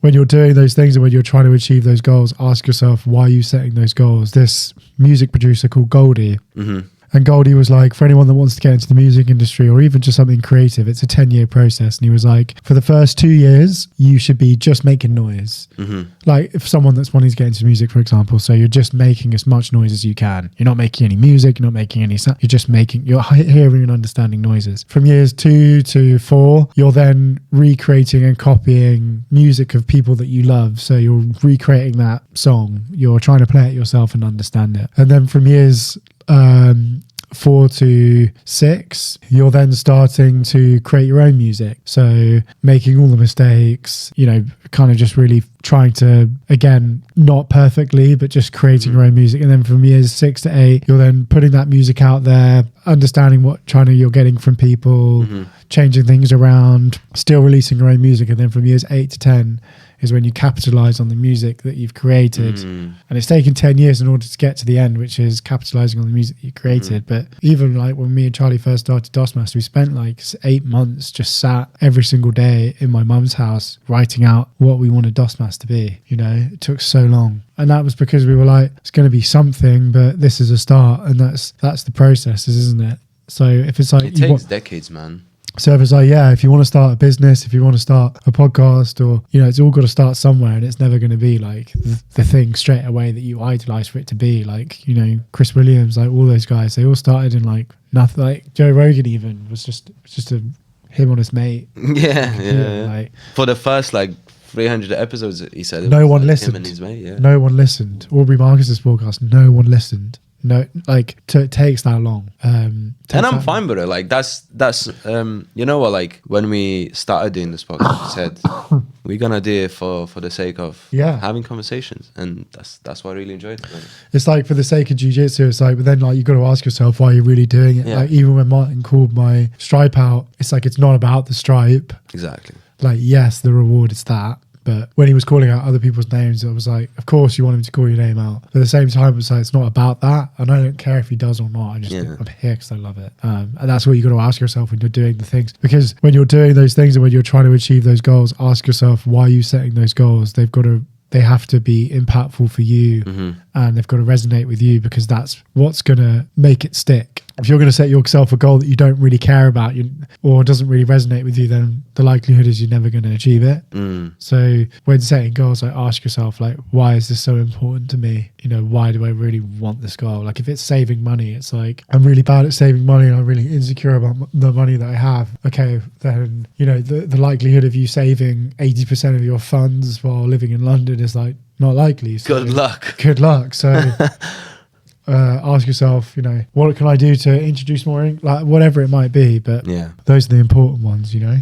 when you're doing those things and when you're trying to achieve those goals, ask yourself, why are you setting those goals? This music producer called Goldie. And Goldie was like, for anyone that wants to get into the music industry or even just something creative, it's a 10-year process. And he was like, for the first 2 years, you should be just making noise. Like if someone that's wanting to get into music, for example, so you're just making as much noise as you can. You're not making any music, you're not making any sound, you're hearing and understanding noises. From years 2 to 4, you're then recreating and copying music of people that you love. So you're recreating that song, you're trying to play it yourself and understand it. And then from years 4 to 6, you're then starting to create your own music. So making all the mistakes, you know, kind of just really trying to, again, not perfectly, but just creating your own music. And then from years 6 to 8, you're then putting that music out there, understanding what China you're getting from people, changing things around, still releasing your own music. And then from years 8 to 10 is when you capitalize on the music that you've created. And it's taken 10 years in order to get to the end, which is capitalizing on the music that you created. But even like when me and Charlie first started DOSmaster, we spent like 8 months just sat every single day in my mum's house writing out what we wanted DOSmaster to be. You know, it took so long. And that was because we were like, it's going to be something, but this is a start. And that's the process, isn't it? So if it's like... It takes decades, man. So if it's like, yeah, if you want to start a business, if you want to start a podcast, or, you know, it's all got to start somewhere, and it's never going to be like the thing straight away that you idolize for it to be. Like, you know, Chris Williams, like all those guys, they all started in like nothing. Like Joe Rogan even was just him on his mate. Yeah. Like for the first like 300 episodes, he said no one listened. Him and his mate, No one listened. Aubrey Marcus's podcast, no one listened. No, like it takes that long. And I'm fine with it. Like that's you know what? Like when we started doing this podcast, we said we're gonna do it for the sake of having conversations, and that's what I really enjoyed. It's like for the sake of jiu-jitsu, it's like, but then like you got to ask yourself why you're really doing it. Like even when Martin called my stripe out, it's like it's not about the stripe. Exactly. Like yes, the reward is that. But when he was calling out other people's names, it was like, of course you want him to call your name out. But at the same time, it's like, it's not about that. And I don't care if he does or not. I just think I'm here because I love it. And that's what you got to ask yourself when you're doing the things. Because when you're doing those things and when you're trying to achieve those goals, ask yourself, why are you setting those goals? They have to be impactful for you, and they've got to resonate with you, because that's what's going to make it stick. If you're going to set yourself a goal that you don't really care about or doesn't really resonate with you, then the likelihood is you're never going to achieve it. So when setting goals, like ask yourself, like, why is this so important to me? You know, why do I really want this goal? Like if it's saving money, it's like, I'm really bad at saving money and I'm really insecure about the money that I have. Okay, then, you know, the likelihood of you saving 80% of your funds while living in London is like not likely. So good luck. Good luck. So ask yourself, you know, what can I do to introduce more, like whatever it might be. But those are the important ones, you know.